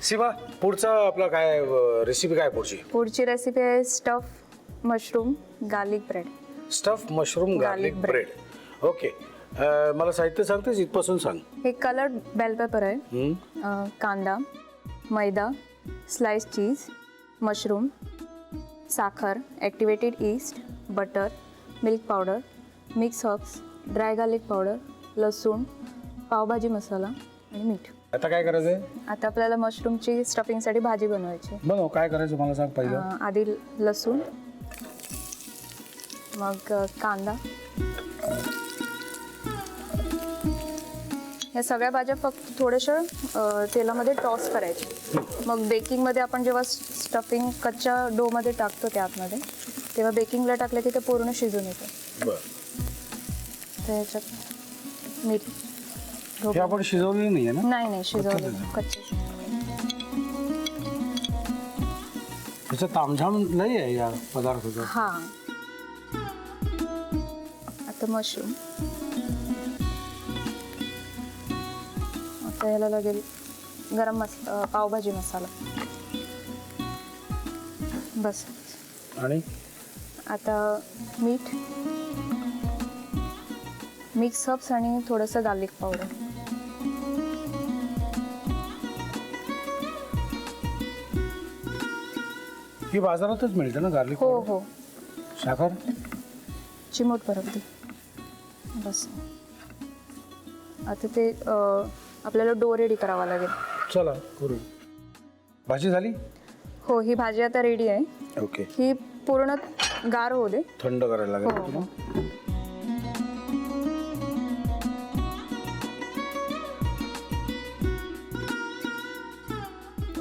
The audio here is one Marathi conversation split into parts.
सीमा पुढचा आपला काय रेसिपी काय पुढची रेसिपी आहे stuff mushroom garlic bread. Stuff mushroom garlic bread. Okay, मला साहित्य सांगतेस इथपासून सांग. हे कलर्ड बेल पेपर आहे, कांदा, मैदा, स्लाइस चीज, मशरूम, साखर, activated east, butter, milk powder, mix herbs, dry garlic powder, लसूण, पावभाजी मसाला आणि मीठ. आता काय करायचंय? आता आपल्याला मशरूमची स्टफिंगसाठी भाजी बनवायची. बनव, काय करायचं मला सांग पहिलं. आधी लसूण, मग कांदा, या सगळ्या भाज्या फक्त थोड्याशा तेलामध्ये टॉस करायचे. मग बेकिंगमध्ये आपण जेव्हा स्टफिंग कच्च्या डोमध्ये टाकतो त्यातमध्ये, तेव्हा बेकिंगला टाकलं की ते पूर्ण शिजून येतं. तर ह्याच्यात मीठ. हे आपण शिजवलेलं नाही आहे ना? नाही शिजवलं, कच्चे. त्याचं तामझाम नाही आहे या पदार्थाचं. हां, आता मशरूम. आता याला लागेल गरम पावभाजी मसाला. बस. आणि आता मीठ, मिक्स हर्ब्स आणि थोडंसं गार्लिक पावडर. ही बाजारातच मिळते ना गार्लिक? हो. साखर चिमूट परत दे. बस. आता ते आपल्याला डो रेडी करावा लागेल. चला करू. भाजी झाली? हो, ही भाजी आता रेडी आहे. ओके, ही पूर्ण गार होऊ दे. थंड करायला लागेल हो. तुला.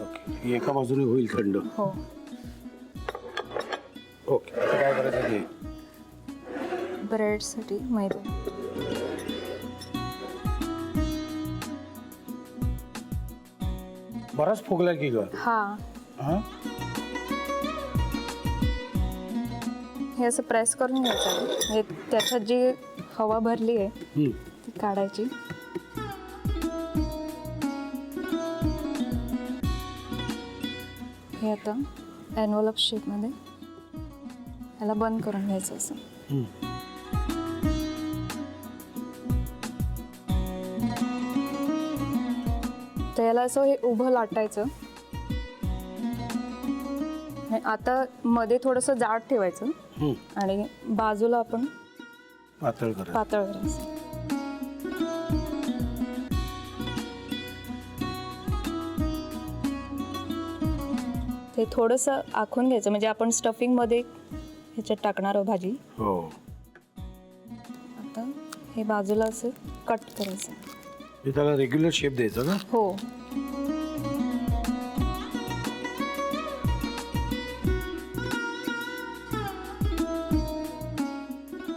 ओके, ही एका बाजूने होईल थंड. हो. ओके, आता काय करायचं हे? ब्रेडसाठी मैदा. बराच फुगला की ग. हां, हे असं प्रेस करून घ्यायचं आहे. हे त्याच्यात जी हवा भरली आहे ती काढायची. हे आता एनवलप शेपमध्ये याला बंद करून घ्यायचं असं. तर याला असं हे उभं लाटायचं. आता मध्ये थोडंसं जाड ठेवायचं आणि बाजूला आपण पातळ करायचं. ते थोडंसं आखून घ्यायचं म्हणजे आपण स्टफिंग मध्ये ह्याच्यात टाकणार आहोत भाजी. हो. आता हे बाजूला असं कट करायचं. त्याला रेग्युलर शेप द्यायचा का? हो.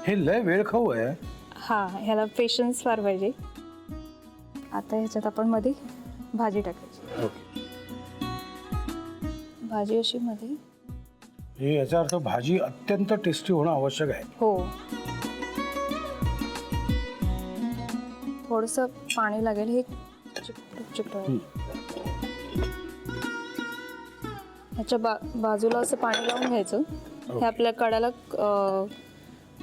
हे लय वेळ खाऊ आहे. हा, ह्याला पेशन्स फार पाहिजे. आता ह्याच्यात आपण मध्ये भाजी टाकायची. ओके, भाजी अशी मध्ये. हे याचा अर्थ भाजी अत्यंत टेस्टी होणं आवश्यक आहे. हो. थोडंसं पाणी लागेल. हे चिकटवायचं. ह्याच्या बाजूला असं पाणी लावून घ्यायचं. हे आपल्या कडाला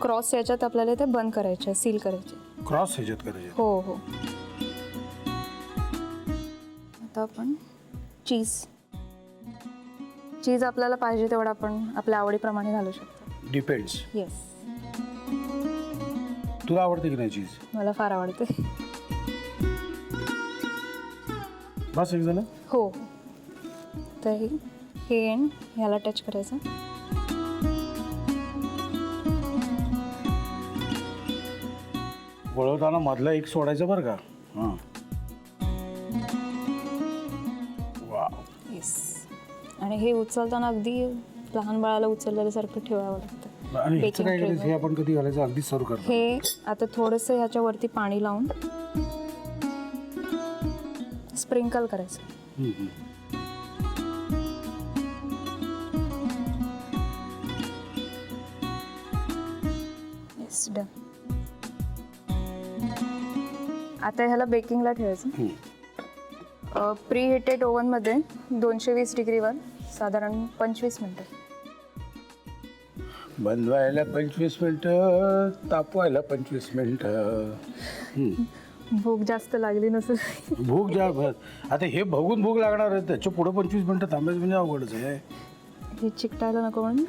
क्रॉस याच्यात आपल्याला ते बंद करायचे, सील करायचे. क्रॉस ह्याच्यात करायचे? हो. आता आपण चीज आपल्याला पाहिजे तेवढं आपण आपल्या आवडीप्रमाणे घालू शकतो. डिपेंड्स. येस. तुला आवडते की नाही चीज? मला फार आवडते. बस एक झालं? हो. तर हे एंड ह्याला टच करायचं. वळवताना मधला एक सोडायचं बरं का? हां. वाव. येस. आणि हे उचलताना अगदी लहान बाळाला उचलल्यासारखं ठेवावं लागतं. आणि ह्याचं काय करायचं? हे आपण कधी घालायचं? अगदी सर्व करतो. हे आता थोडंसं ह्याच्यावरती पाणी लावून स्प्रिंकल करायचं. Yes, done. आता ह्याला बेकिंगला ठेवायचं. प्री हिटेड ओव्हनमध्ये 220 डिग्रीवर साधारण 25 मिनटं. बनवायला 25 मिनटं, तापवायला 25 मिनटं. भूक जास्त लागली नसेल. भूक आता हे बघून भूक लागणार आहे, त्याच्या पुढे 25 मिनटं थांबायचं म्हणजे अवघडच आहे. हे चिकटायला नको म्हणून.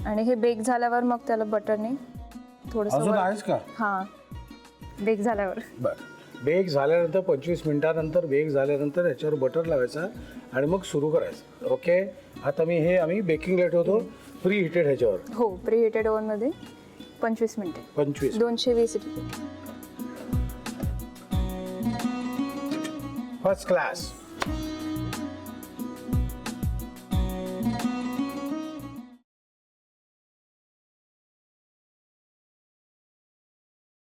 आणि हे बेक झाल्यावर मग त्याला बटरने अजून थोडंसं आहेच का? हां, बेक झाल्यावर. बरं, बेक झाल्यानंतर 25 मिनिटानंतर बेक झाल्यानंतर याच्यावर बटर लावायचा आणि मग सुरू करायचं. ओके, आता आम्ही बेकिंगला ठेवतो प्री हिटेड ह्याच्यावर. हो, प्री हिटेड ओव्हनमध्ये 25 मिनिटे. 25. 220 डिग्री. First class.